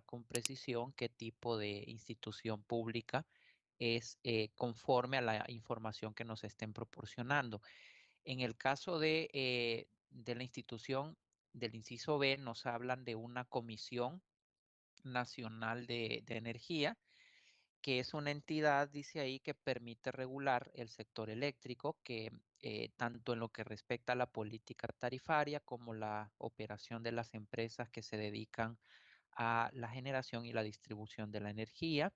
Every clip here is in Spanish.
con precisión qué tipo de institución pública es conforme a la información que nos estén proporcionando. En el caso de la institución del inciso B, nos hablan de una Comisión Nacional de Energía, que es una entidad, dice ahí, que permite regular el sector eléctrico, que tanto en lo que respecta a la política tarifaria como la operación de las empresas que se dedican a la generación y la distribución de la energía,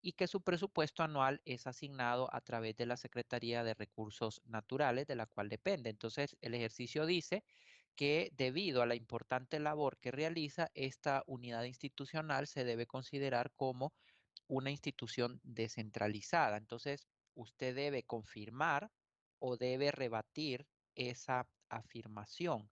y que su presupuesto anual es asignado a través de la Secretaría de Recursos Naturales, de la cual depende. Entonces, el ejercicio dice que debido a la importante labor que realiza, esta unidad institucional se debe considerar como una institución descentralizada. Entonces, usted debe confirmar o debe rebatir esa afirmación.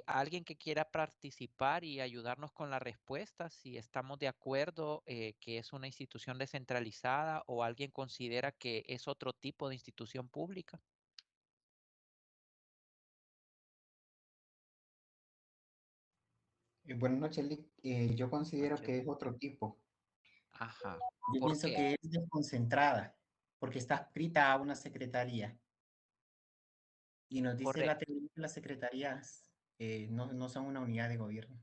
Alguien que quiera participar y ayudarnos con la respuesta, si estamos de acuerdo que es una institución descentralizada o alguien considera que es otro tipo de institución pública. Buenas noches, Lick. Yo considero Noche. que es otro tipo. Ajá. Yo ¿Por pienso qué? que es desconcentrada, porque está adscrita a una secretaría. Y nos dice la Correcto. teoría que las secretarías no son una unidad de gobierno.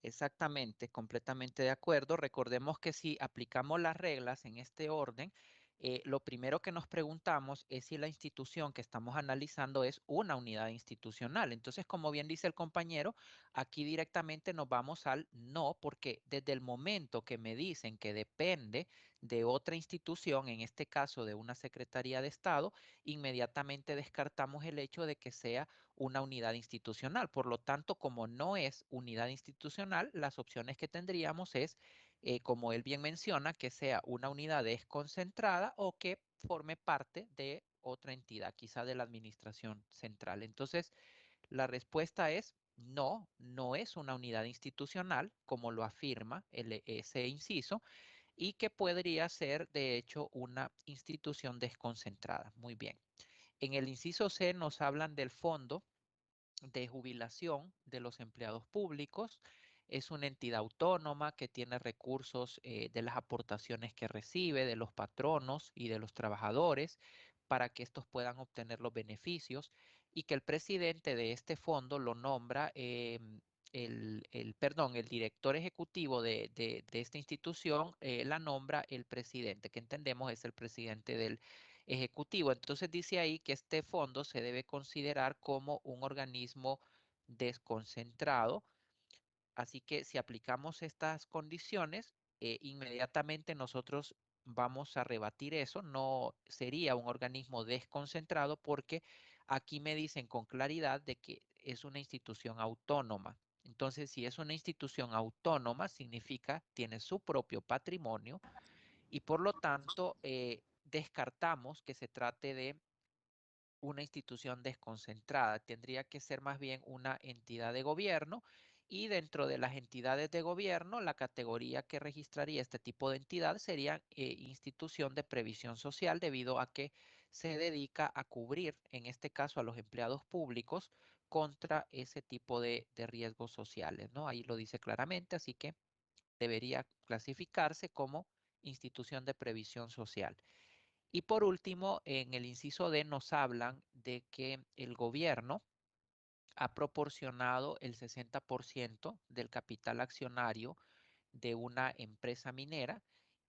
Exactamente, completamente de acuerdo. Recordemos que si aplicamos las reglas en este orden, lo primero que nos preguntamos es si la institución que estamos analizando es una unidad institucional. Entonces, como bien dice el compañero, aquí directamente nos vamos al no, porque desde el momento que me dicen que depende de otra institución, en este caso de una Secretaría de Estado, inmediatamente descartamos el hecho de que sea una unidad institucional. Por lo tanto, como no es unidad institucional, las opciones que tendríamos es, como él bien menciona, que sea una unidad desconcentrada o que forme parte de otra entidad, quizá de la administración central. Entonces, la respuesta es no, no es una unidad institucional, como lo afirma ese inciso, y que podría ser, de hecho, una institución desconcentrada. Muy bien. En el inciso C nos hablan del fondo de jubilación de los empleados públicos. Es una entidad autónoma que tiene recursos de las aportaciones que recibe de los patronos y de los trabajadores para que estos puedan obtener los beneficios, y que el presidente de este fondo lo nombra el director ejecutivo de esta institución, la nombra el presidente, que entendemos es el presidente del ejecutivo. Entonces dice ahí que este fondo se debe considerar como un organismo desconcentrado. Así que si aplicamos estas condiciones, inmediatamente nosotros vamos a rebatir eso. No sería un organismo desconcentrado porque aquí me dicen con claridad de que es una institución autónoma. Entonces, si es una institución autónoma, significa tiene su propio patrimonio, y por lo tanto descartamos que se trate de una institución desconcentrada. Tendría que ser más bien una entidad de gobierno, y dentro de las entidades de gobierno, la categoría que registraría este tipo de entidad sería institución de previsión social, debido a que se dedica a cubrir, en este caso, a los empleados públicos contra ese tipo de riesgos sociales, ¿no? Ahí lo dice claramente, así que debería clasificarse como institución de previsión social. Y por último, en el inciso D nos hablan de que el gobierno ha proporcionado el 60% del capital accionario de una empresa minera,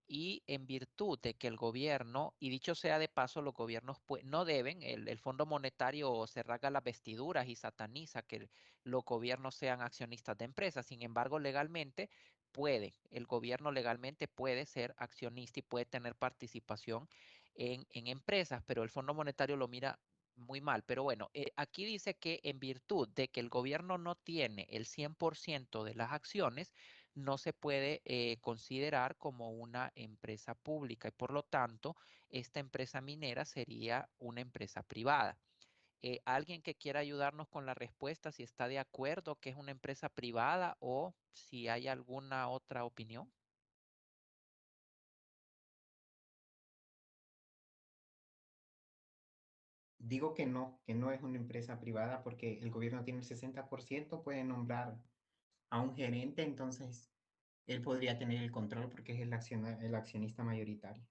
y en virtud de que el gobierno, y dicho sea de paso, los gobiernos no deben, el Fondo Monetario se rasga las vestiduras y sataniza que los gobiernos sean accionistas de empresas. Sin embargo, legalmente el gobierno legalmente puede ser accionista y puede tener participación en empresas, pero el Fondo Monetario lo mira muy mal. Pero bueno, aquí dice que en virtud de que el gobierno no tiene el 100% de las acciones, no se puede considerar como una empresa pública, y por lo tanto, esta empresa minera sería una empresa privada. Alguien que quiera ayudarnos con la respuesta, si está de acuerdo que es una empresa privada o si hay alguna otra opinión. Digo que no es una empresa privada porque el gobierno tiene el 60%, puede nombrar a un gerente, entonces él podría tener el control porque es el accionista mayoritario.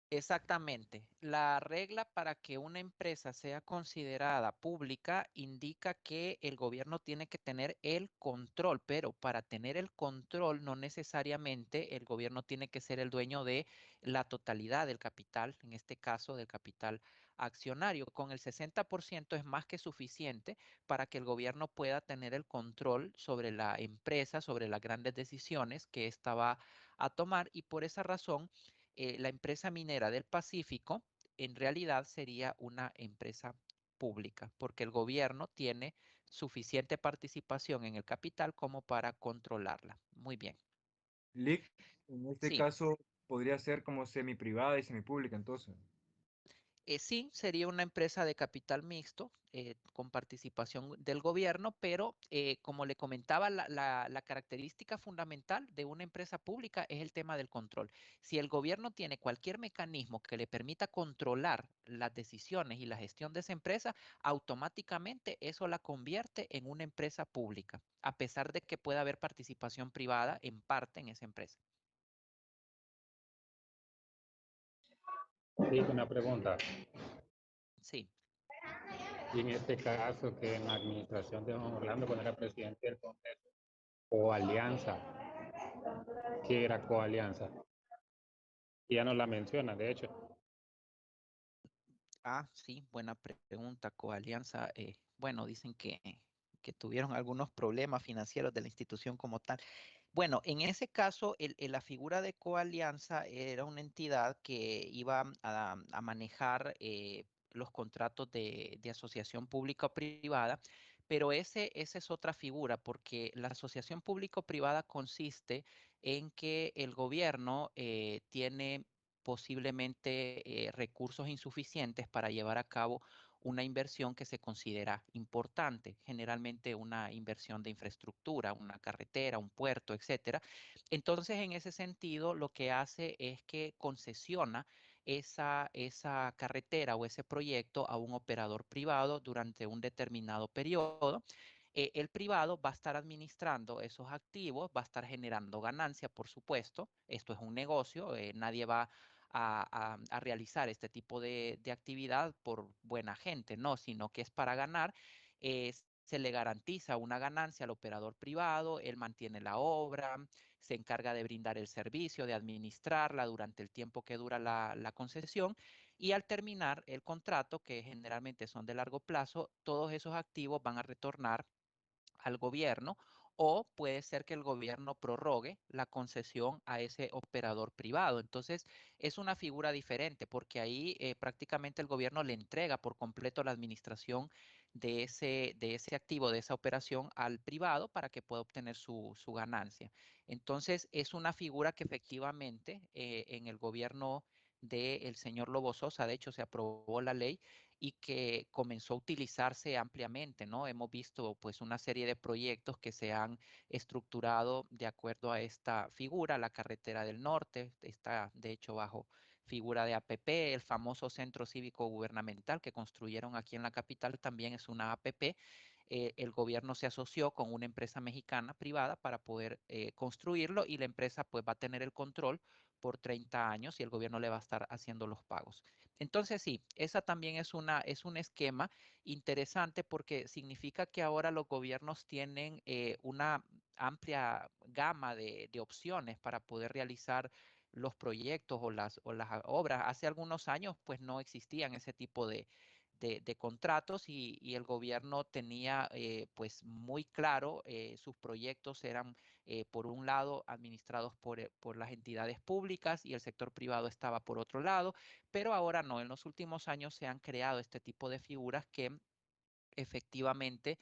Exactamente. La regla para que una empresa sea considerada pública indica que el gobierno tiene que tener el control, pero para tener el control no necesariamente el gobierno tiene que ser el dueño de la totalidad del capital, en este caso del capital accionario. Con el 60% es más que suficiente para que el gobierno pueda tener el control sobre la empresa, sobre las grandes decisiones que ésta va a tomar y por esa razón la empresa minera del Pacífico en realidad sería una empresa pública, porque el gobierno tiene suficiente participación en el capital como para controlarla. Muy bien. LIC, en este Sí, caso, podría ser como semi-privada y semipública, entonces. Sí, sería una empresa de capital mixto con participación del gobierno, pero como le comentaba, la característica fundamental de una empresa pública es el tema del control. Si el gobierno tiene cualquier mecanismo que le permita controlar las decisiones y la gestión de esa empresa, automáticamente eso la convierte en una empresa pública, a pesar de que pueda haber participación privada en parte en esa empresa. Sí, una pregunta. Sí. Y en este caso, que en la administración de don Orlando, cuando era presidente del Congreso, Coalianza, ¿qué era Coalianza? Y ya no la menciona, de hecho. Sí, buena pregunta. Coalianza, bueno, dicen que tuvieron algunos problemas financieros de la institución como tal. Bueno, en ese caso, la figura de Coalianza era una entidad que iba a manejar los contratos de asociación pública o privada, pero esa es otra figura, porque la asociación pública o privada consiste en que el gobierno tiene posiblemente recursos insuficientes para llevar a cabo una inversión que se considera importante, generalmente una inversión de infraestructura, una carretera, un puerto, etcétera. Entonces, en ese sentido, lo que hace es que concesiona esa carretera o ese proyecto a un operador privado durante un determinado periodo. El privado va a estar administrando esos activos, va a estar generando ganancia, por supuesto. Esto es un negocio, nadie va a realizar este tipo de actividad por buena gente, no, sino que es para ganar. Se le garantiza una ganancia al operador privado, él mantiene la obra, se encarga de brindar el servicio, de administrarla durante el tiempo que dura la concesión y al terminar el contrato, que generalmente son de largo plazo, todos esos activos van a retornar al gobierno o puede ser que el gobierno prorrogue la concesión a ese operador privado. Entonces, es una figura diferente porque ahí prácticamente el gobierno le entrega por completo la administración de ese activo, de esa operación al privado para que pueda obtener su ganancia. Entonces, es una figura que efectivamente en el gobierno del señor Lobo Sosa, de hecho, se aprobó la ley y que comenzó a utilizarse ampliamente, ¿no? Hemos visto pues una serie de proyectos que se han estructurado de acuerdo a esta figura, la carretera del norte, está de hecho bajo figura de APP, el famoso centro cívico gubernamental que construyeron aquí en la capital también es una APP. El gobierno se asoció con una empresa mexicana privada para poder construirlo y la empresa pues va a tener el control por 30 años y el gobierno le va a estar haciendo los pagos. Entonces, sí, esa también es un esquema interesante porque significa que ahora los gobiernos tienen una amplia gama de opciones para poder realizar los proyectos o las obras. Hace algunos años, pues no existían ese tipo de contratos y el gobierno tenía pues muy claro sus proyectos eran por un lado administrados por las entidades públicas y el sector privado estaba por otro lado, pero ahora no, en los últimos años se han creado este tipo de figuras que efectivamente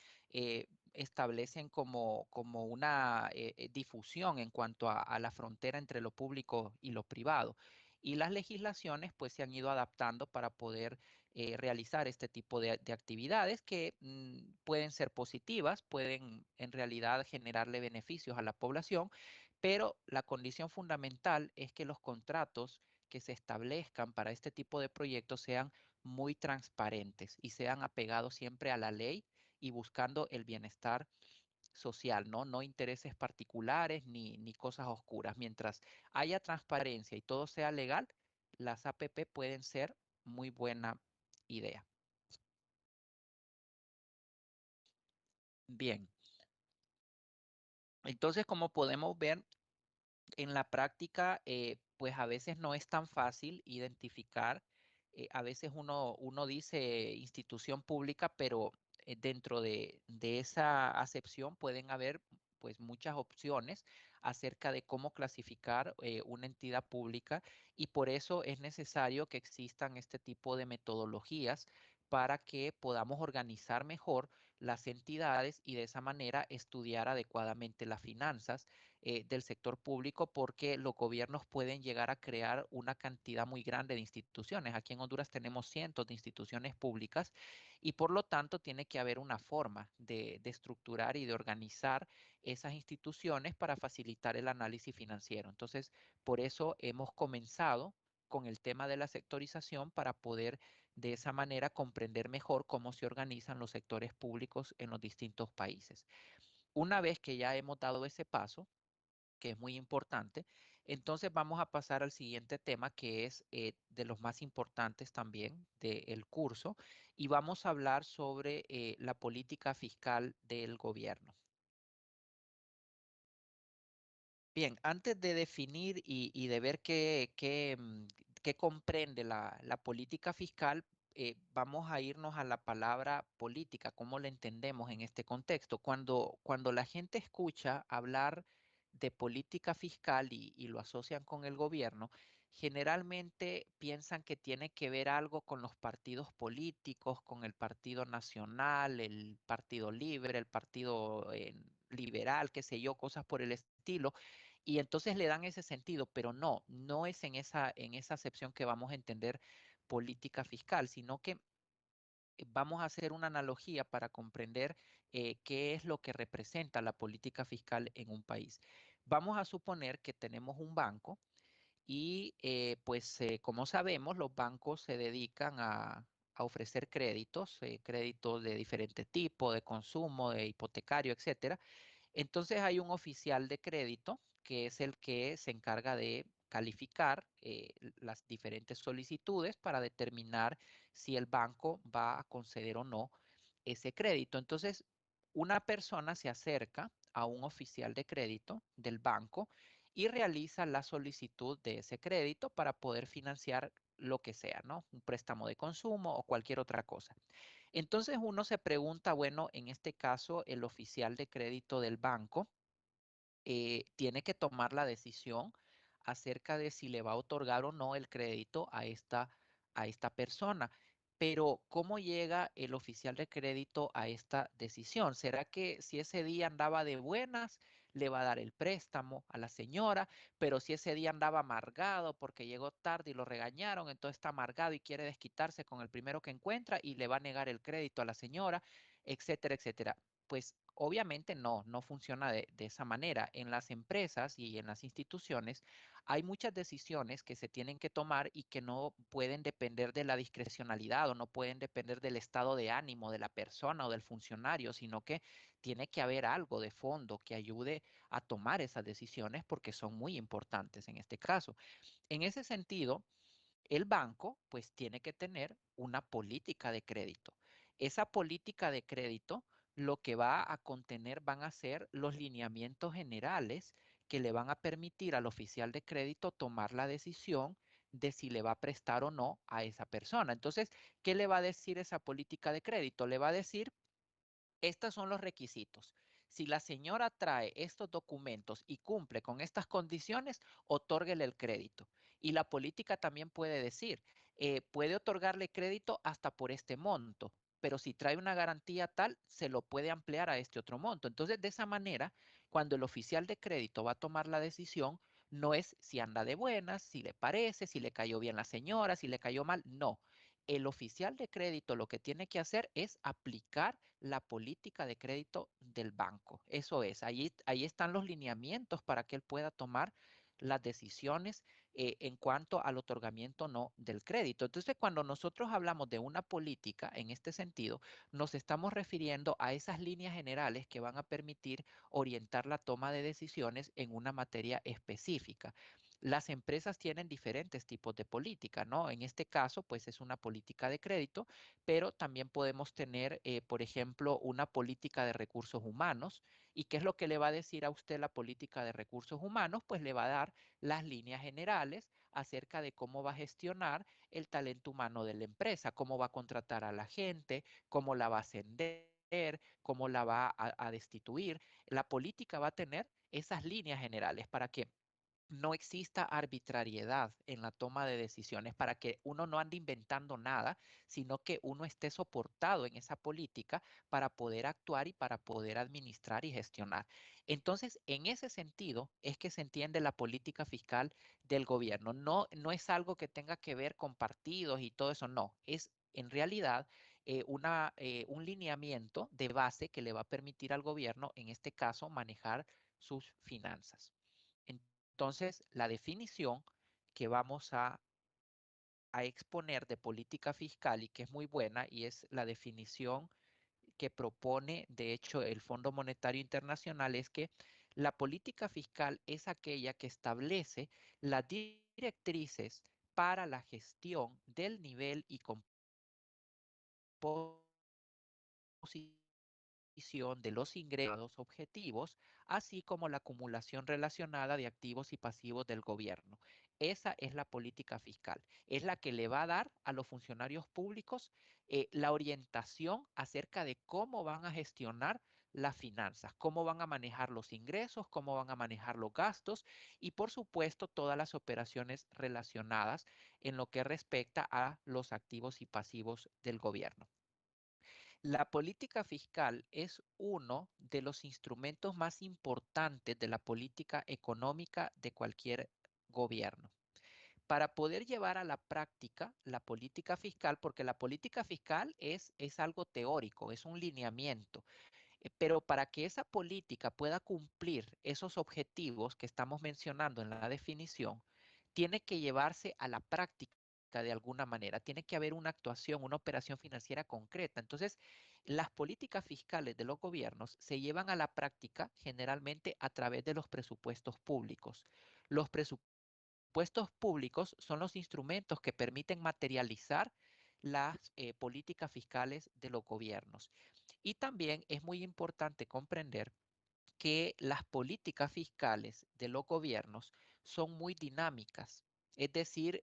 establecen como una difusión en cuanto a la frontera entre lo público y lo privado. Y las legislaciones pues se han ido adaptando para poder realizar este tipo de actividades que pueden ser positivas, pueden en realidad generarle beneficios a la población, pero la condición fundamental es que los contratos que se establezcan para este tipo de proyectos sean muy transparentes y sean apegados siempre a la ley y buscando el bienestar social, ¿no? No intereses particulares ni cosas oscuras. Mientras haya transparencia y todo sea legal, las APP pueden ser muy buena idea. Bien. Entonces, como podemos ver, en la práctica, pues a veces no es tan fácil identificar. A veces uno dice institución pública, pero dentro de esa acepción pueden haber pues muchas opciones acerca de cómo clasificar una entidad pública, y por eso es necesario que existan este tipo de metodologías para que podamos organizar mejor las entidades y de esa manera estudiar adecuadamente las finanzas del sector público, porque los gobiernos pueden llegar a crear una cantidad muy grande de instituciones. Aquí en Honduras tenemos cientos de instituciones públicas y por lo tanto tiene que haber una forma de estructurar y de organizar esas instituciones para facilitar el análisis financiero. Entonces, por eso hemos comenzado con el tema de la sectorización para poder de esa manera comprender mejor cómo se organizan los sectores públicos en los distintos países. Una vez que ya hemos dado ese paso, que es muy importante, entonces vamos a pasar al siguiente tema, que es de los más importantes también del curso, y vamos a hablar sobre la política fiscal del gobierno. Bien, antes de definir y de ver qué comprende la política fiscal, vamos a irnos a la palabra política, cómo la entendemos en este contexto. Cuando la gente escucha hablar de política fiscal y lo asocian con el gobierno, generalmente piensan que tiene que ver algo con los partidos políticos, con el Partido Nacional, el Partido Libre, el Partido Liberal, qué sé yo, cosas por el estilo, y entonces le dan ese sentido, pero no es en esa acepción que vamos a entender política fiscal, sino que vamos a hacer una analogía para comprender qué es lo que representa la política fiscal en un país. Vamos a suponer que tenemos un banco y pues como sabemos, los bancos se dedican a ofrecer créditos, créditos de diferente tipo, de consumo, de hipotecario, etcétera. Entonces hay un oficial de crédito que es el que se encarga de calificar las diferentes solicitudes para determinar si el banco va a conceder o no ese crédito. Entonces, una persona se acerca a un oficial de crédito del banco y realiza la solicitud de ese crédito para poder financiar lo que sea, ¿no? Un préstamo de consumo o cualquier otra cosa. Entonces uno se pregunta, bueno, en este caso, el oficial de crédito del banco tiene que tomar la decisión acerca de si le va a otorgar o no el crédito a esta persona. Pero, ¿cómo llega el oficial de crédito a esta decisión? ¿Será que si ese día andaba de buenas, le va a dar el préstamo a la señora? Pero si ese día andaba amargado porque llegó tarde y lo regañaron, entonces está amargado y quiere desquitarse con el primero que encuentra y le va a negar el crédito a la señora, etcétera, etcétera. Pues obviamente no funciona de esa manera. En las empresas y en las instituciones hay muchas decisiones que se tienen que tomar y que no pueden depender de la discrecionalidad o no pueden depender del estado de ánimo de la persona o del funcionario, sino que tiene que haber algo de fondo que ayude a tomar esas decisiones porque son muy importantes en este caso. En ese sentido, el banco pues tiene que tener una política de crédito. Esa política de crédito lo que va a contener van a ser los lineamientos generales que le van a permitir al oficial de crédito tomar la decisión de si le va a prestar o no a esa persona. Entonces, ¿qué le va a decir esa política de crédito? Le va a decir: estos son los requisitos. Si la señora trae estos documentos y cumple con estas condiciones, otórguele el crédito. Y la política también puede decir, puede otorgarle crédito hasta por este monto, pero si trae una garantía tal, se lo puede ampliar a este otro monto. Entonces, de esa manera, cuando el oficial de crédito va a tomar la decisión, no es si anda de buenas, si le parece, si le cayó bien la señora, si le cayó mal, no. El oficial de crédito lo que tiene que hacer es aplicar la política de crédito del banco. Eso es, ahí están los lineamientos para que él pueda tomar las decisiones en cuanto al otorgamiento no del crédito. Entonces, cuando nosotros hablamos de una política en este sentido, nos estamos refiriendo a esas líneas generales que van a permitir orientar la toma de decisiones en una materia específica. Las empresas tienen diferentes tipos de política, ¿no? En este caso, pues es una política de crédito, pero también podemos tener, por ejemplo, una política de recursos humanos. ¿Y qué es lo que le va a decir a usted la política de recursos humanos? Pues le va a dar las líneas generales acerca de cómo va a gestionar el talento humano de la empresa, cómo va a contratar a la gente, cómo la va a ascender, cómo la va a destituir. La política va a tener esas líneas generales para que no exista arbitrariedad en la toma de decisiones, para que uno no ande inventando nada, sino que uno esté soportado en esa política para poder actuar y para poder administrar y gestionar. Entonces, en ese sentido es que se entiende la política fiscal del gobierno. No, no es algo que tenga que ver con partidos y todo eso, no, es en realidad un lineamiento de base que le va a permitir al gobierno, en este caso, manejar sus finanzas. Entonces, la definición que vamos a exponer de política fiscal y que es muy buena y es la definición que propone, de hecho, el Fondo Monetario Internacional es que la política fiscal es aquella que establece las directrices para la gestión del nivel y composición de los ingresos objetivos, así como la acumulación relacionada de activos y pasivos del gobierno. Esa es la política fiscal. Es la que le va a dar a los funcionarios públicos la orientación acerca de cómo van a gestionar las finanzas, cómo van a manejar los ingresos, cómo van a manejar los gastos y, por supuesto, todas las operaciones relacionadas en lo que respecta a los activos y pasivos del gobierno. La política fiscal es uno de los instrumentos más importantes de la política económica de cualquier gobierno. Para poder llevar a la práctica la política fiscal, porque la política fiscal es algo teórico, es un lineamiento, pero para que esa política pueda cumplir esos objetivos que estamos mencionando en la definición, tiene que llevarse a la práctica de alguna manera, tiene que haber una actuación, una operación financiera concreta. Entonces, las políticas fiscales de los gobiernos se llevan a la práctica generalmente a través de los presupuestos públicos. Los presupuestos públicos son los instrumentos que permiten materializar las políticas fiscales de los gobiernos. Y también es muy importante comprender que las políticas fiscales de los gobiernos son muy dinámicas. Es decir,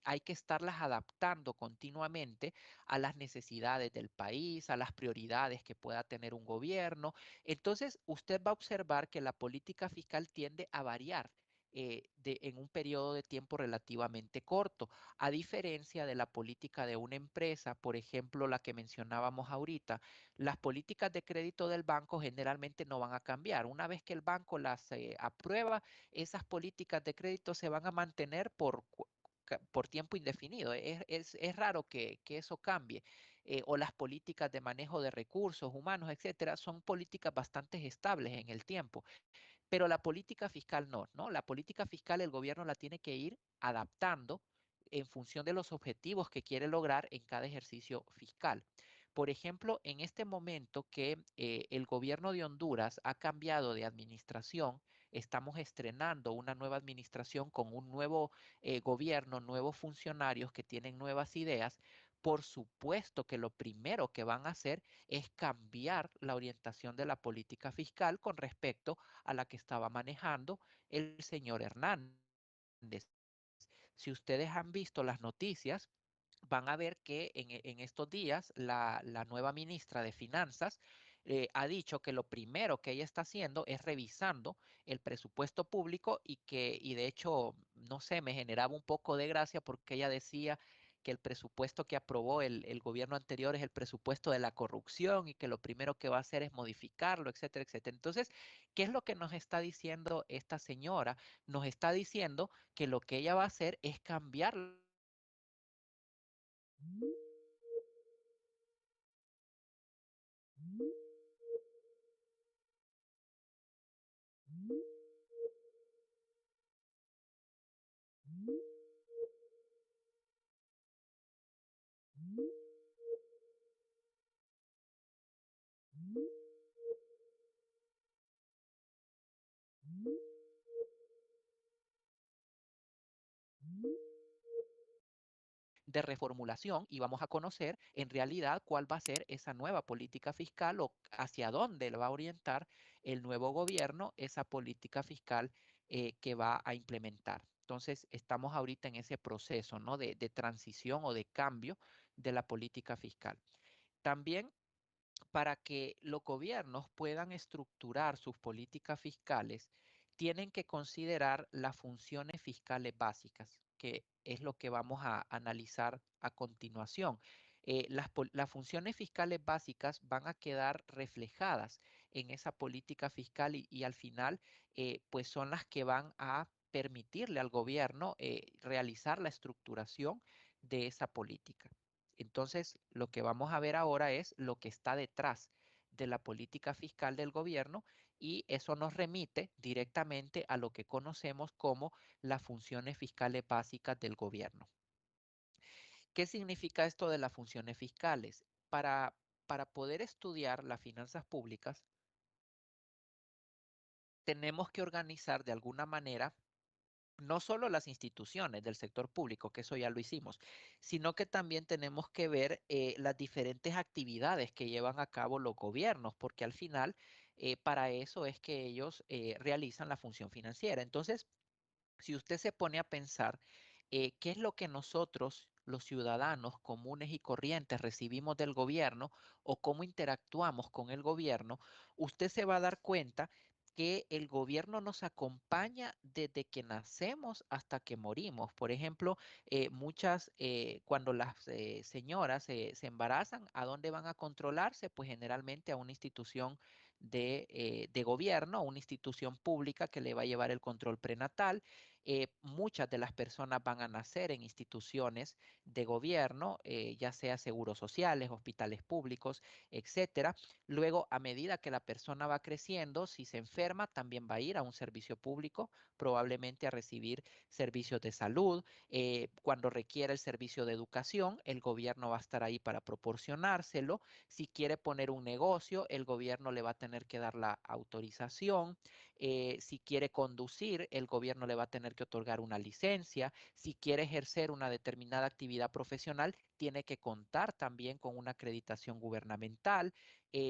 hay que estarlas adaptando continuamente a las necesidades del país, a las prioridades que pueda tener un gobierno. Entonces, usted va a observar que la política fiscal tiende a variar en un periodo de tiempo relativamente corto, a diferencia de la política de una empresa, por ejemplo, la que mencionábamos ahorita. Las políticas de crédito del banco generalmente no van a cambiar. Una vez que el banco las aprueba, esas políticas de crédito se van a mantener por tiempo indefinido. Es raro que eso cambie. O las políticas de manejo de recursos humanos, etcétera, son políticas bastante estables en el tiempo. Pero la política fiscal no, ¿no? La política fiscal el gobierno la tiene que ir adaptando en función de los objetivos que quiere lograr en cada ejercicio fiscal. Por ejemplo, en este momento que el gobierno de Honduras ha cambiado de administración, estamos estrenando una nueva administración con un nuevo gobierno, nuevos funcionarios que tienen nuevas ideas. Por supuesto que lo primero que van a hacer es cambiar la orientación de la política fiscal con respecto a la que estaba manejando el señor Hernández. Si ustedes han visto las noticias, van a ver que en estos días la nueva ministra de Finanzas ha dicho que lo primero que ella está haciendo es revisando el presupuesto público y de hecho, no sé, me generaba un poco de gracia porque ella decía que el presupuesto que aprobó el gobierno anterior es el presupuesto de la corrupción y que lo primero que va a hacer es modificarlo, etcétera, etcétera. Entonces, ¿qué es lo que nos está diciendo esta señora? Nos está diciendo que lo que ella va a hacer es cambiar de reformulación y vamos a conocer en realidad cuál va a ser esa nueva política fiscal o hacia dónde va a orientar el nuevo gobierno esa política fiscal que va a implementar. Entonces, estamos ahorita en ese proceso, ¿no? de transición o de cambio de la política fiscal. También para que los gobiernos puedan estructurar sus políticas fiscales, tienen que considerar las funciones fiscales básicas, que es lo que vamos a analizar a continuación. Las funciones fiscales básicas van a quedar reflejadas en esa política fiscal y al final, pues son las que van a permitirle al gobierno realizar la estructuración de esa política. Entonces, lo que vamos a ver ahora es lo que está detrás de la política fiscal del gobierno y eso nos remite directamente a lo que conocemos como las funciones fiscales básicas del gobierno. ¿Qué significa esto de las funciones fiscales? Para poder estudiar las finanzas públicas, tenemos que organizar de alguna manera no solo las instituciones del sector público, que eso ya lo hicimos, sino que también tenemos que ver las diferentes actividades que llevan a cabo los gobiernos, porque al final para eso es que ellos realizan la función financiera. Entonces, si usted se pone a pensar qué es lo que nosotros, los ciudadanos comunes y corrientes, recibimos del gobierno o cómo interactuamos con el gobierno, usted se va a dar cuenta que el gobierno nos acompaña desde que nacemos hasta que morimos. Por ejemplo, cuando las señoras se embarazan, ¿a dónde van a controlarse? Pues generalmente a una institución de gobierno, una institución pública que le va a llevar el control prenatal. Muchas de las personas van a nacer en instituciones de gobierno, ya sea seguros sociales, hospitales públicos, etcétera. Luego, a medida que la persona va creciendo, si se enferma, también va a ir a un servicio público, probablemente a recibir servicios de salud. Cuando requiere el servicio de educación, el gobierno va a estar ahí para proporcionárselo. Si quiere poner un negocio, el gobierno le va a tener que dar la autorización. Si quiere conducir, el gobierno le va a tener que otorgar una licencia. Si quiere ejercer una determinada actividad profesional, tiene que contar también con una acreditación gubernamental.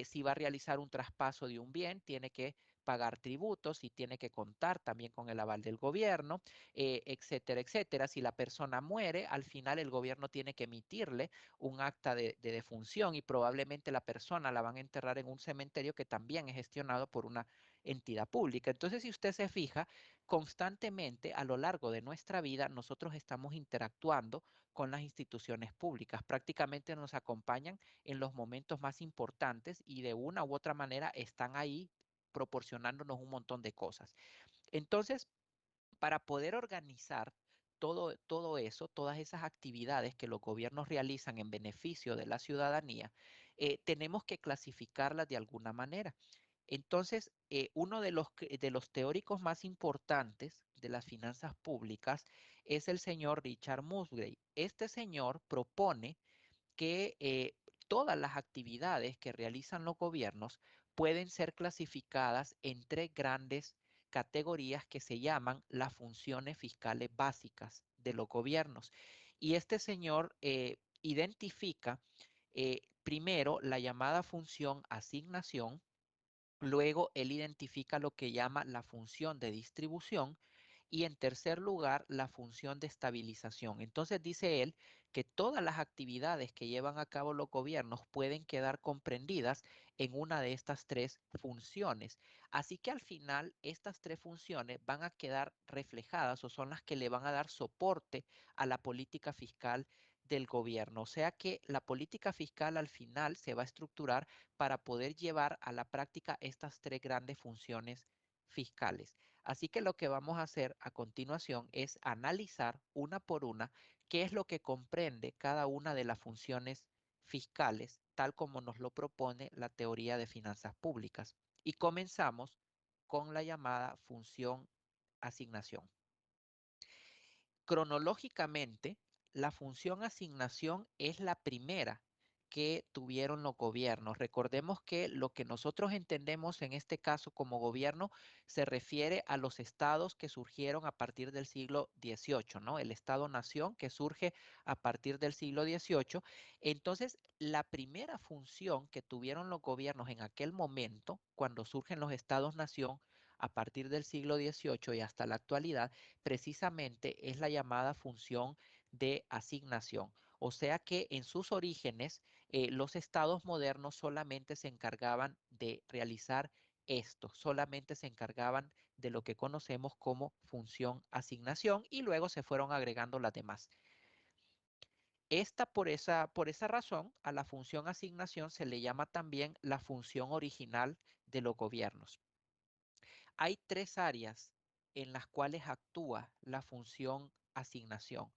Si va a realizar un traspaso de un bien, tiene que pagar tributos y tiene que contar también con el aval del gobierno, etcétera, etcétera. Si la persona muere, al final el gobierno tiene que emitirle un acta de defunción y probablemente la persona la van a enterrar en un cementerio que también es gestionado por una entidad pública. Entonces, si usted se fija, constantemente a lo largo de nuestra vida nosotros estamos interactuando con las instituciones públicas. Prácticamente nos acompañan en los momentos más importantes y de una u otra manera están ahí proporcionándonos un montón de cosas. Entonces, para poder organizar todo eso, todas esas actividades que los gobiernos realizan en beneficio de la ciudadanía, tenemos que clasificarlas de alguna manera. Entonces, uno de los teóricos más importantes de las finanzas públicas es el señor Richard Musgrave. Este señor propone que todas las actividades que realizan los gobiernos pueden ser clasificadas en tres grandes categorías que se llaman las funciones fiscales básicas de los gobiernos. Y este señor identifica primero la llamada función asignación. Luego, él identifica lo que llama la función de distribución y en tercer lugar, la función de estabilización. Entonces dice él que todas las actividades que llevan a cabo los gobiernos pueden quedar comprendidas en una de estas tres funciones. Así que al final, estas tres funciones van a quedar reflejadas o son las que le van a dar soporte a la política fiscal del gobierno. O sea que la política fiscal al final se va a estructurar para poder llevar a la práctica estas tres grandes funciones fiscales. Así que lo que vamos a hacer a continuación es analizar una por una qué es lo que comprende cada una de las funciones fiscales, tal como nos lo propone la teoría de finanzas públicas. Y comenzamos con la llamada función asignación. Cronológicamente, la función asignación es la primera que tuvieron los gobiernos. Recordemos que lo que nosotros entendemos en este caso como gobierno se refiere a los estados que surgieron a partir del siglo XVIII, ¿no? El Estado-nación que surge a partir del siglo XVIII. Entonces, la primera función que tuvieron los gobiernos en aquel momento, cuando surgen los estados-nación, a partir del siglo XVIII y hasta la actualidad, precisamente es la llamada función de asignación. O sea que en sus orígenes, los estados modernos solamente se encargaban de realizar esto, solamente se encargaban de lo que conocemos como función asignación y luego se fueron agregando las demás. Por esa razón, a la función asignación se le llama también la función original de los gobiernos. Hay tres áreas en las cuales actúa la función asignación.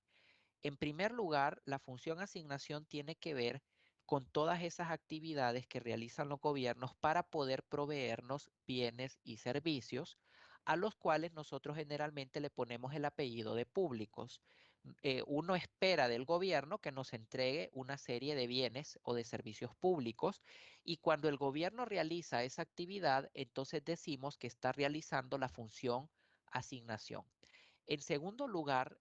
En primer lugar, la función asignación tiene que ver con todas esas actividades que realizan los gobiernos para poder proveernos bienes y servicios, a los cuales nosotros generalmente le ponemos el apellido de públicos. Uno espera del gobierno que nos entregue una serie de bienes o de servicios públicos y cuando el gobierno realiza esa actividad, entonces decimos que está realizando la función asignación. En segundo lugar,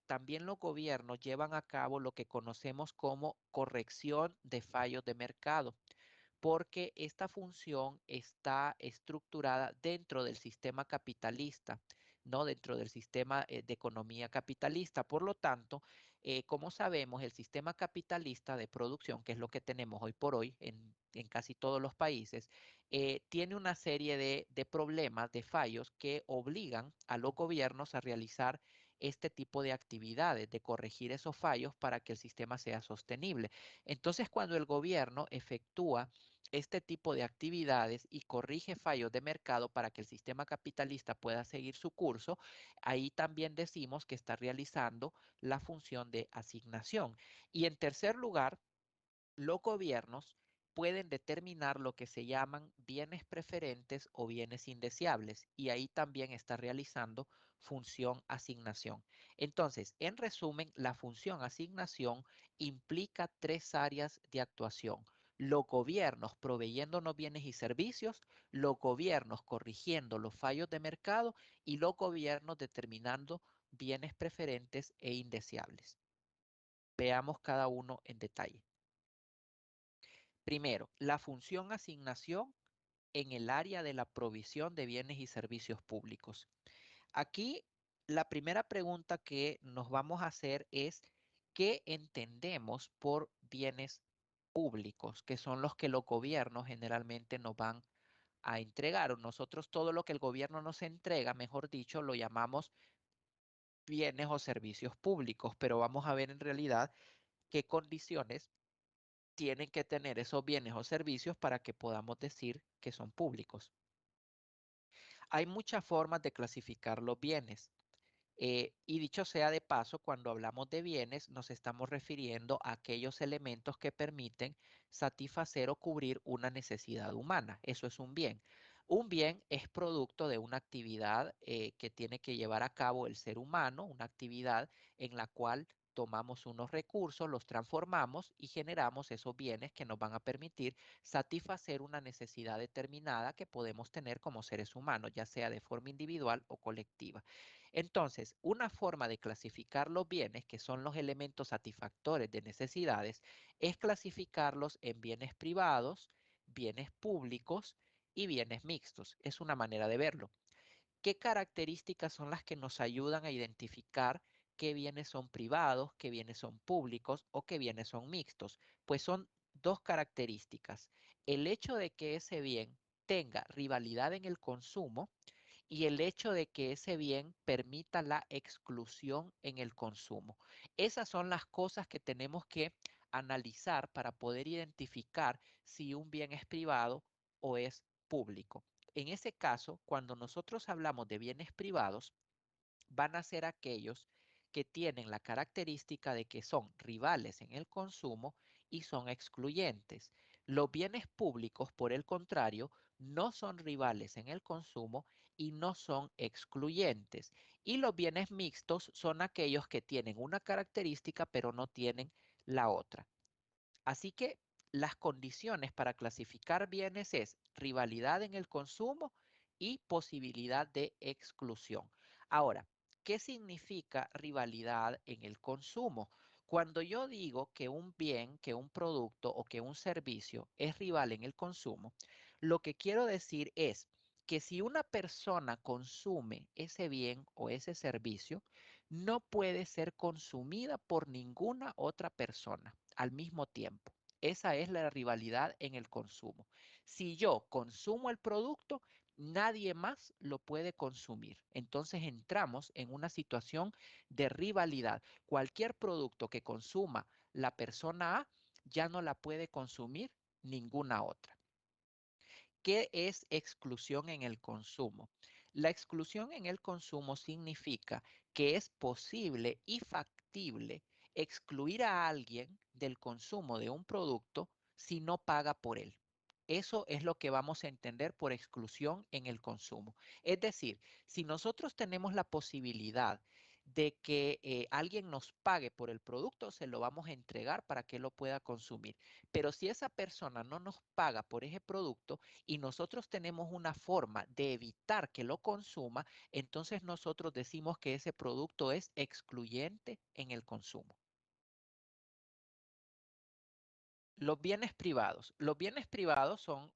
también los gobiernos llevan a cabo lo que conocemos como corrección de fallos de mercado, porque esta función está estructurada dentro del sistema capitalista, ¿no? Dentro del sistema de economía capitalista. Por lo tanto, como sabemos, el sistema capitalista de producción, que es lo que tenemos hoy por hoy en casi todos los países, tiene una serie de problemas, de fallos que obligan a los gobiernos a realizar este tipo de actividades, de corregir esos fallos para que el sistema sea sostenible. Entonces, cuando el gobierno efectúa este tipo de actividades y corrige fallos de mercado para que el sistema capitalista pueda seguir su curso, ahí también decimos que está realizando la función de asignación. Y en tercer lugar, los gobiernos pueden determinar lo que se llaman bienes preferentes o bienes indeseables y ahí también está realizando función asignación. Entonces, en resumen, la función asignación implica tres áreas de actuación. Los gobiernos proveyéndonos bienes y servicios, los gobiernos corrigiendo los fallos de mercado y los gobiernos determinando bienes preferentes e indeseables. Veamos cada uno en detalle. Primero, la función asignación en el área de la provisión de bienes y servicios públicos. Aquí, la primera pregunta que nos vamos a hacer es, ¿qué entendemos por bienes públicos? Que son los que los gobiernos generalmente nos van a entregar. Nosotros todo lo que el gobierno nos entrega, mejor dicho, lo llamamos bienes o servicios públicos, pero vamos a ver en realidad qué condiciones tienen que tener esos bienes o servicios para que podamos decir que son públicos. Hay muchas formas de clasificar los bienes. Y dicho sea de paso, cuando hablamos de bienes, nos estamos refiriendo a aquellos elementos que permiten satisfacer o cubrir una necesidad humana. Eso es un bien. Un bien es producto de una actividad que tiene que llevar a cabo el ser humano, una actividad en la cual tomamos unos recursos, los transformamos y generamos esos bienes que nos van a permitir satisfacer una necesidad determinada que podemos tener como seres humanos, ya sea de forma individual o colectiva. Entonces, una forma de clasificar los bienes, que son los elementos satisfactores de necesidades, es clasificarlos en bienes privados, bienes públicos y bienes mixtos. Es una manera de verlo. ¿Qué características son las que nos ayudan a identificar qué bienes son privados, qué bienes son públicos o qué bienes son mixtos? Pues son dos características. El hecho de que ese bien tenga rivalidad en el consumo y el hecho de que ese bien permita la exclusión en el consumo. Esas son las cosas que tenemos que analizar para poder identificar si un bien es privado o es público. En ese caso, cuando nosotros hablamos de bienes privados, van a ser aquellos que tienen la característica de que son rivales en el consumo y son excluyentes. Los bienes públicos, por el contrario, no son rivales en el consumo y no son excluyentes. Y los bienes mixtos son aquellos que tienen una característica pero no tienen la otra. Así que las condiciones para clasificar bienes es rivalidad en el consumo y posibilidad de exclusión. Ahora, ¿qué significa rivalidad en el consumo? Cuando yo digo que un bien, que un producto o que un servicio es rival en el consumo, lo que quiero decir es que si una persona consume ese bien o ese servicio, no puede ser consumida por ninguna otra persona al mismo tiempo. Esa es la rivalidad en el consumo. Si yo consumo el producto, nadie más lo puede consumir. Entonces entramos en una situación de rivalidad. Cualquier producto que consuma la persona A ya no la puede consumir ninguna otra. ¿Qué es exclusión en el consumo? La exclusión en el consumo significa que es posible y factible excluir a alguien del consumo de un producto si no paga por él. Eso es lo que vamos a entender por exclusión en el consumo. Es decir, si nosotros tenemos la posibilidad de que alguien nos pague por el producto, se lo vamos a entregar para que lo pueda consumir. Pero si esa persona no nos paga por ese producto, y nosotros tenemos una forma de evitar que lo consuma, entonces nosotros decimos que ese producto es excluyente en el consumo. Los bienes privados. Los bienes privados son,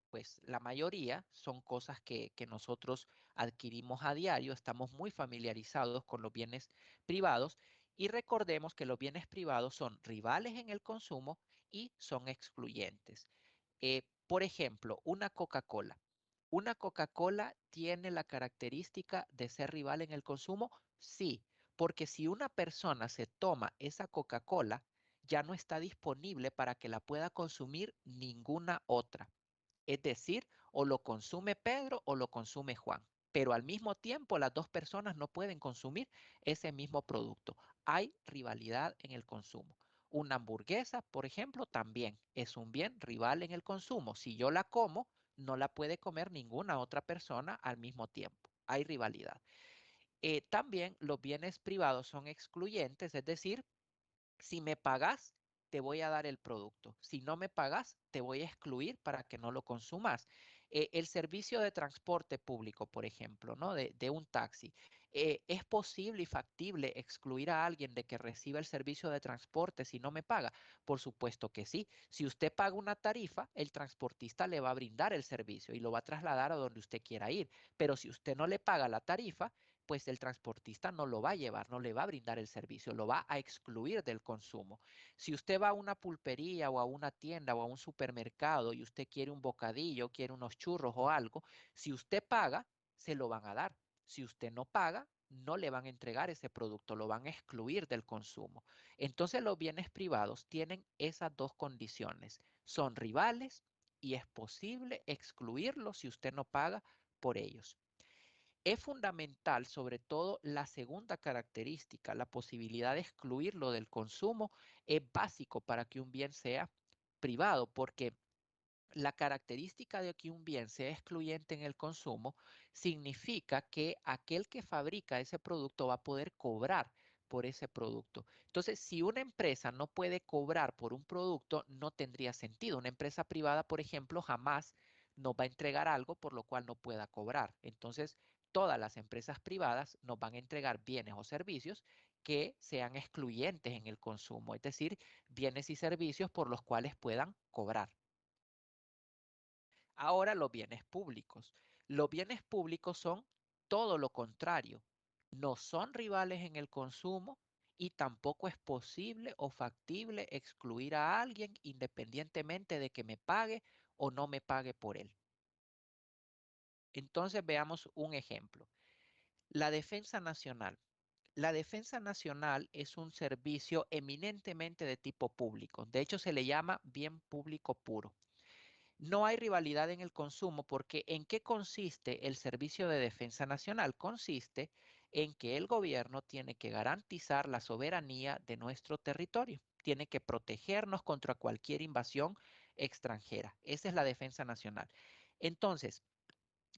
pues la mayoría son cosas que nosotros adquirimos a diario, estamos muy familiarizados con los bienes privados y recordemos que los bienes privados son rivales en el consumo y son excluyentes. Por ejemplo, una Coca-Cola. ¿Una Coca-Cola tiene la característica de ser rival en el consumo? Sí, porque si una persona se toma esa Coca-Cola, ya no está disponible para que la pueda consumir ninguna otra. Es decir, o lo consume Pedro o lo consume Juan. Pero al mismo tiempo las dos personas no pueden consumir ese mismo producto. Hay rivalidad en el consumo. Una hamburguesa, por ejemplo, también es un bien rival en el consumo. Si yo la como, no la puede comer ninguna otra persona al mismo tiempo. Hay rivalidad. También los bienes privados son excluyentes, es decir, si me pagas, te voy a dar el producto. Si no me pagas, te voy a excluir para que no lo consumas. El servicio de transporte público, por ejemplo, ¿no? De un taxi. ¿Es posible y factible excluir a alguien de que reciba el servicio de transporte si no me paga? Por supuesto que sí. Si usted paga una tarifa, el transportista le va a brindar el servicio y lo va a trasladar a donde usted quiera ir. Pero si usted no le paga la tarifa, pues el transportista no lo va a llevar, no le va a brindar el servicio, lo va a excluir del consumo. Si usted va a una pulpería o a una tienda o a un supermercado y usted quiere un bocadillo, quiere unos churros o algo, si usted paga, se lo van a dar. Si usted no paga, no le van a entregar ese producto, lo van a excluir del consumo. Entonces los bienes privados tienen esas dos condiciones. Son rivales y es posible excluirlos si usted no paga por ellos. Es fundamental, sobre todo, la segunda característica, la posibilidad de excluirlo del consumo, es básico para que un bien sea privado, porque la característica de que un bien sea excluyente en el consumo significa que aquel que fabrica ese producto va a poder cobrar por ese producto. Entonces, si una empresa no puede cobrar por un producto, no tendría sentido. Una empresa privada, por ejemplo, jamás nos va a entregar algo por lo cual no pueda cobrar. Entonces, todas las empresas privadas nos van a entregar bienes o servicios que sean excluyentes en el consumo, es decir, bienes y servicios por los cuales puedan cobrar. Ahora los bienes públicos. Los bienes públicos son todo lo contrario. No son rivales en el consumo y tampoco es posible o factible excluir a alguien independientemente de que me pague o no me pague por él. Entonces veamos un ejemplo. La defensa nacional. La defensa nacional es un servicio eminentemente de tipo público. De hecho, se le llama bien público puro. No hay rivalidad en el consumo porque ¿en qué consiste el servicio de defensa nacional? Consiste en que el gobierno tiene que garantizar la soberanía de nuestro territorio, tiene que protegernos contra cualquier invasión extranjera. Esa es la defensa nacional. Entonces,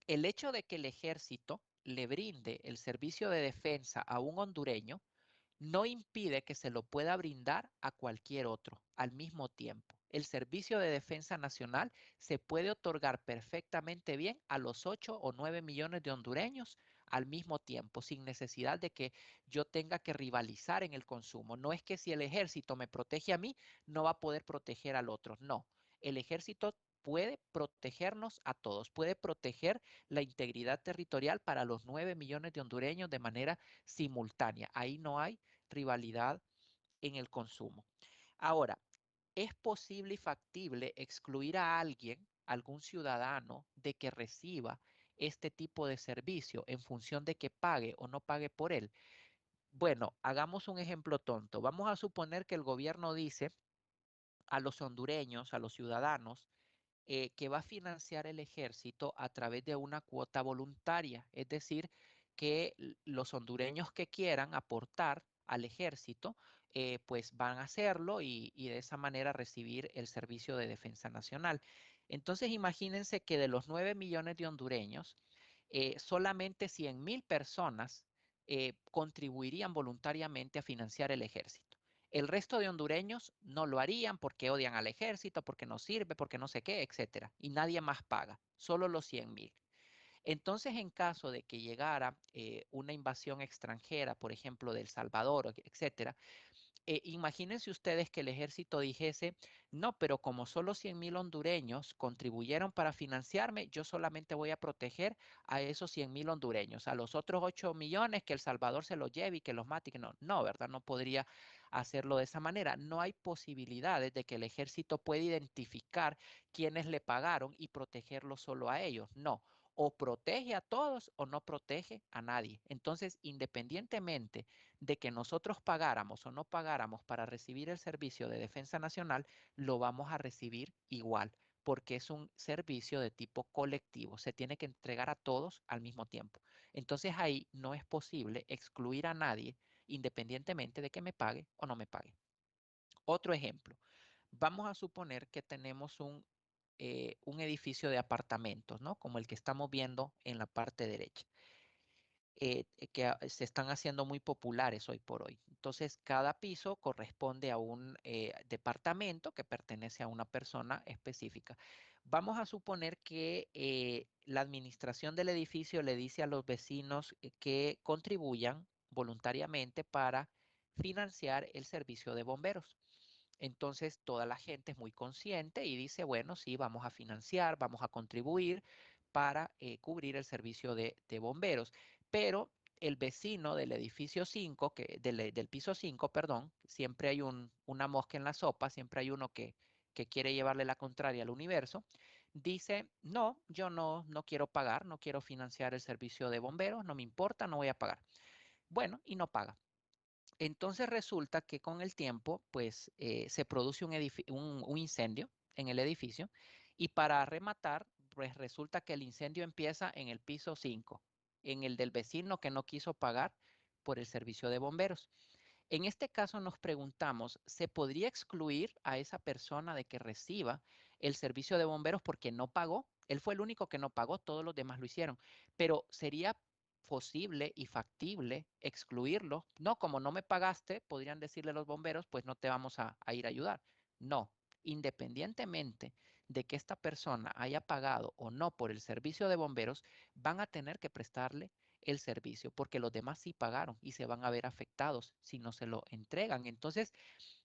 el hecho de que el ejército le brinde el servicio de defensa a un hondureño no impide que se lo pueda brindar a cualquier otro al mismo tiempo. el servicio de defensa nacional se puede otorgar perfectamente bien a los 8 o 9 millones de hondureños al mismo tiempo, sin necesidad de que yo tenga que rivalizar en el consumo. No es que si el ejército me protege a mí, no va a poder proteger al otro. No, el ejército puede protegernos a todos, puede proteger la integridad territorial para los 9 millones de hondureños de manera simultánea. Ahí no hay rivalidad en el consumo. Ahora, ¿es posible y factible excluir a alguien, algún ciudadano, de que reciba este tipo de servicio en función de que pague o no pague por él? Bueno, hagamos un ejemplo tonto. Vamos a suponer que el gobierno dice a los hondureños, a los ciudadanos, que va a financiar el ejército a través de una cuota voluntaria, es decir, que los hondureños que quieran aportar al ejército, pues van a hacerlo y de esa manera recibir el servicio de defensa nacional. Entonces, imagínense que de los 9 millones de hondureños, solamente 100,000 personas contribuirían voluntariamente a financiar el ejército. El resto de hondureños no lo harían porque odian al ejército, porque no sirve, porque no sé qué, etcétera. Y nadie más paga, solo los 100,000. Entonces, en caso de que llegara una invasión extranjera, por ejemplo, de El Salvador, etcétera, imagínense ustedes que el ejército dijese, no, pero como solo 100,000 hondureños contribuyeron para financiarme, yo solamente voy a proteger a esos 100,000 hondureños, a los otros 8 millones que El Salvador se los lleve y que los mate, que no, no, ¿verdad? No podría hacerlo de esa manera. No hay posibilidades de que el ejército pueda identificar quiénes le pagaron y protegerlo solo a ellos. No, o protege a todos o no protege a nadie. Entonces, independientemente de que nosotros pagáramos o no pagáramos para recibir el servicio de defensa nacional, lo vamos a recibir igual, porque es un servicio de tipo colectivo. Se tiene que entregar a todos al mismo tiempo. Entonces ahí no es posible excluir a nadie independientemente de que me pague o no me pague. Otro ejemplo. Vamos a suponer que tenemos un edificio de apartamentos, ¿no? Como el que estamos viendo en la parte derecha. Que se están haciendo muy populares hoy por hoy. Entonces, cada piso corresponde a un departamento que pertenece a una persona específica. Vamos a suponer que la administración del edificio le dice a los vecinos que contribuyan voluntariamente para financiar el servicio de bomberos. Entonces, toda la gente es muy consciente y dice, bueno, sí, vamos a financiar, vamos a contribuir para cubrir el servicio de bomberos. Pero el vecino del edificio 5, del piso 5, perdón, siempre hay una mosca en la sopa, siempre hay uno que quiere llevarle la contraria al universo, dice, no, yo no quiero pagar, no quiero financiar el servicio de bomberos, no me importa, no voy a pagar. Bueno, y no paga. Entonces resulta que con el tiempo, pues se produce un incendio en el edificio y para rematar, pues resulta que el incendio empieza en el piso 5, en el del vecino que no quiso pagar por el servicio de bomberos. En este caso nos preguntamos, ¿se podría excluir a esa persona de que reciba el servicio de bomberos porque no pagó? Él fue el único que no pagó, todos los demás lo hicieron, pero sería posible y factible excluirlo. No, como no me pagaste, podrían decirle los bomberos, pues no te vamos a ir a ayudar. No, independientemente de que esta persona haya pagado o no por el servicio de bomberos, van a tener que prestarle el servicio, porque los demás sí pagaron y se van a ver afectados si no se lo entregan. Entonces,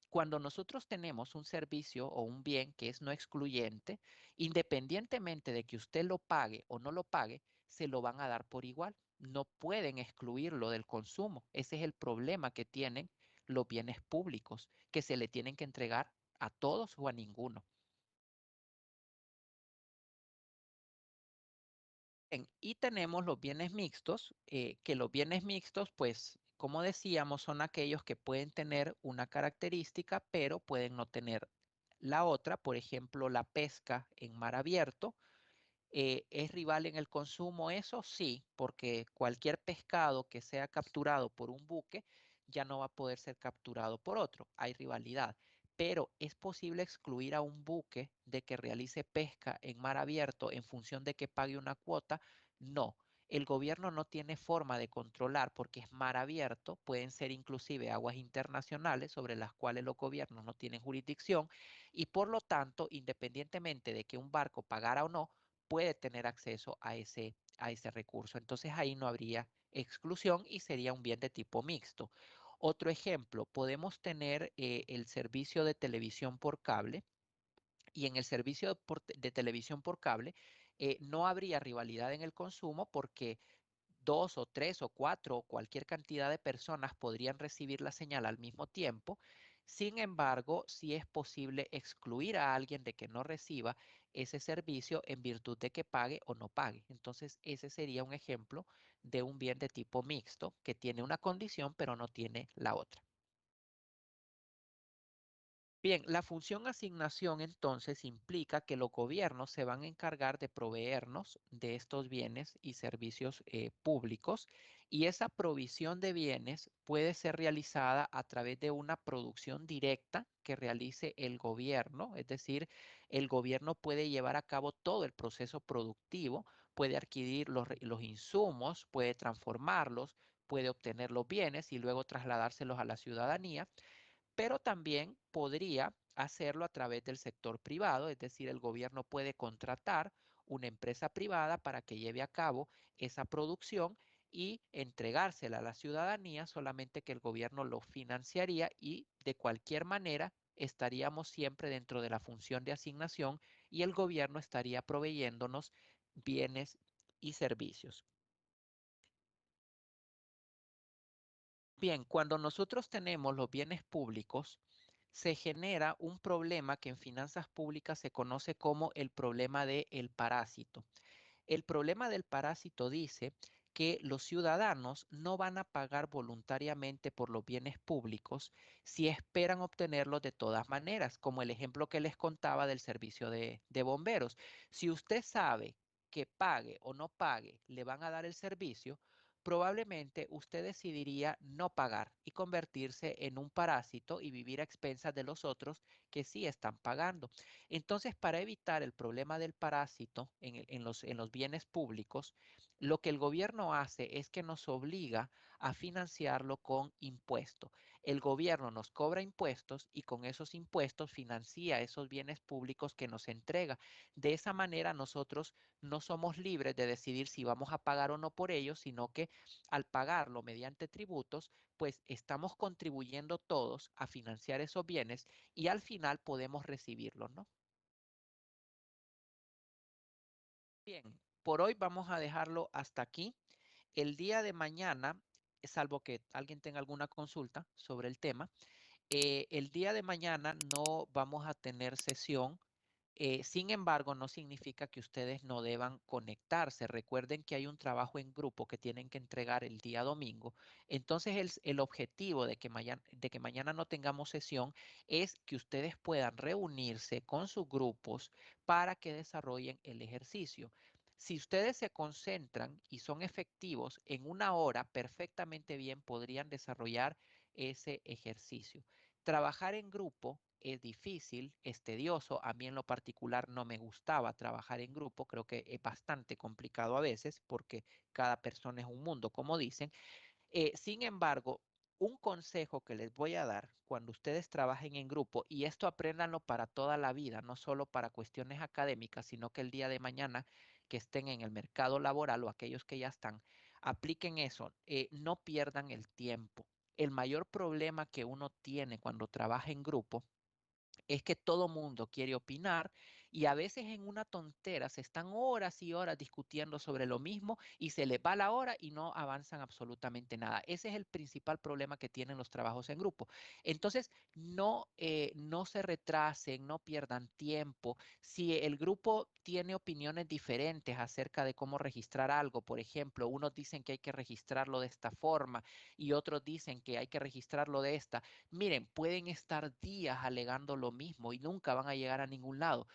cuando nosotros tenemos un servicio o un bien que es no excluyente, independientemente de que usted lo pague o no lo pague, se lo van a dar por igual. No pueden excluirlo del consumo. Ese es el problema que tienen los bienes públicos, que se le tienen que entregar a todos o a ninguno. Y tenemos los bienes mixtos, que los bienes mixtos, pues, como decíamos, son aquellos que pueden tener una característica, pero pueden no tener la otra. Por ejemplo, la pesca en mar abierto. ¿Es rival en el consumo eso? Sí, porque cualquier pescado que sea capturado por un buque ya no va a poder ser capturado por otro. Hay rivalidad. Pero ¿es posible excluir a un buque de que realice pesca en mar abierto en función de que pague una cuota? No. el gobierno no tiene forma de controlar porque es mar abierto, pueden ser inclusive aguas internacionales sobre las cuales los gobiernos no tienen jurisdicción y por lo tanto, independientemente de que un barco pagara o no, puede tener acceso a ese recurso. Entonces ahí no habría exclusión y sería un bien de tipo mixto. Otro ejemplo, podemos tener el servicio de televisión por cable y en el servicio de televisión por cable no habría rivalidad en el consumo porque 2 o 3 o 4 o cualquier cantidad de personas podrían recibir la señal al mismo tiempo. Sin embargo, sí es posible excluir a alguien de que no reciba ese servicio en virtud de que pague o no pague. Entonces, ese sería un ejemplo de un bien de tipo mixto que tiene una condición pero no tiene la otra. Bien, la función asignación entonces implica que los gobiernos se van a encargar de proveernos de estos bienes y servicios públicos y esa provisión de bienes puede ser realizada a través de una producción directa que realice el gobierno, es decir, el gobierno puede llevar a cabo todo el proceso productivo, puede adquirir los insumos, puede transformarlos, puede obtener los bienes y luego trasladárselos a la ciudadanía, pero también podría hacerlo a través del sector privado, es decir, el gobierno puede contratar una empresa privada para que lleve a cabo esa producción y entregársela a la ciudadanía, solamente que el gobierno lo financiaría y de cualquier manera estaríamos siempre dentro de la función de asignación y el gobierno estaría proveyéndonos bienes y servicios. Bien, cuando nosotros tenemos los bienes públicos, se genera un problema que en finanzas públicas se conoce como el problema del parásito. El problema del parásito dice que los ciudadanos no van a pagar voluntariamente por los bienes públicos si esperan obtenerlos de todas maneras, como el ejemplo que les contaba del servicio de bomberos. Si usted sabe que pague o no pague, le van a dar el servicio, probablemente usted decidiría no pagar y convertirse en un parásito y vivir a expensas de los otros que sí están pagando. Entonces, para evitar el problema del parásito en los bienes públicos, lo que el gobierno hace es que nos obliga a financiarlo con impuestos. El gobierno nos cobra impuestos y con esos impuestos financia esos bienes públicos que nos entrega. De esa manera, nosotros no somos libres de decidir si vamos a pagar o no por ellos, sino que al pagarlo mediante tributos, pues estamos contribuyendo todos a financiar esos bienes y al final podemos recibirlos, ¿no? Bien, por hoy vamos a dejarlo hasta aquí. El día de mañana, salvo que alguien tenga alguna consulta sobre el tema, el día de mañana no vamos a tener sesión. Sin embargo, no significa que ustedes no deban conectarse. Recuerden que hay un trabajo en grupo que tienen que entregar el día domingo. Entonces, el objetivo de que mañana no tengamos sesión es que ustedes puedan reunirse con sus grupos para que desarrollen el ejercicio. Si ustedes se concentran y son efectivos en una hora, perfectamente bien podrían desarrollar ese ejercicio. Trabajar en grupo es difícil, es tedioso. A mí en lo particular no me gustaba trabajar en grupo. Creo que es bastante complicado a veces porque cada persona es un mundo, como dicen. Sin embargo, un consejo que les voy a dar cuando ustedes trabajen en grupo, y esto apréndanlo para toda la vida, no solo para cuestiones académicas, sino que el día de mañana que estén en el mercado laboral o aquellos que ya están, apliquen eso, no pierdan el tiempo. El mayor problema que uno tiene cuando trabaja en grupo es que todo mundo quiere opinar y a veces en una tontera se están horas y horas discutiendo sobre lo mismo y se les va la hora y no avanzan absolutamente nada. Ese es el principal problema que tienen los trabajos en grupo. Entonces, no se retrasen, no pierdan tiempo. Si el grupo tiene opiniones diferentes acerca de cómo registrar algo, por ejemplo, unos dicen que hay que registrarlo de esta forma y otros dicen que hay que registrarlo de esta. Miren, pueden estar días alegando lo mismo y nunca van a llegar a ningún lado.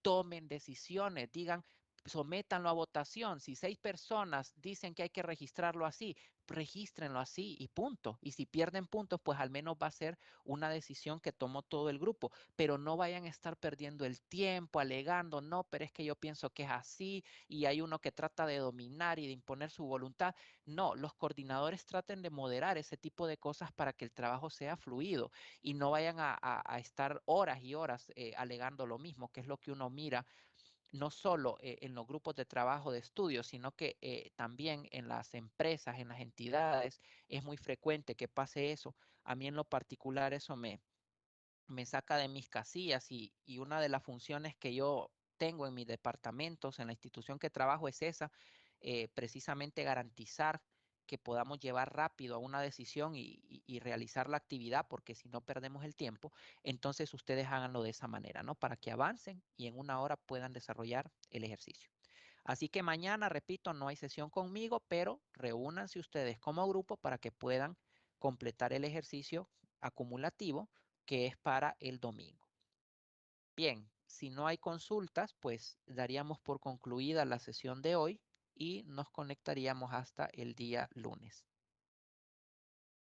Tomen decisiones, digan, sométanlo a votación. Si 6 personas dicen que hay que registrarlo así, regístrenlo así y punto. Y si pierden puntos, pues al menos va a ser una decisión que tomó todo el grupo, pero no vayan a estar perdiendo el tiempo alegando, no, pero es que yo pienso que es así y hay uno que trata de dominar y de imponer su voluntad. No, los coordinadores traten de moderar ese tipo de cosas para que el trabajo sea fluido y no vayan a estar horas y horas alegando lo mismo, que es lo que uno mira no solo en los grupos de trabajo de estudio, sino que también en las empresas, en las entidades, es muy frecuente que pase eso. A mí en lo particular eso me saca de mis casillas y una de las funciones que yo tengo en mis departamentos, en la institución que trabajo, es esa, precisamente garantizar que podamos llevar rápido a una decisión y realizar la actividad, porque si no perdemos el tiempo, entonces ustedes háganlo de esa manera, ¿no? Para que avancen y en una hora puedan desarrollar el ejercicio. Así que mañana, repito, no hay sesión conmigo, pero reúnanse ustedes como grupo para que puedan completar el ejercicio acumulativo que es para el domingo. Bien, si no hay consultas, pues daríamos por concluida la sesión de hoy y nos conectaríamos hasta el día lunes.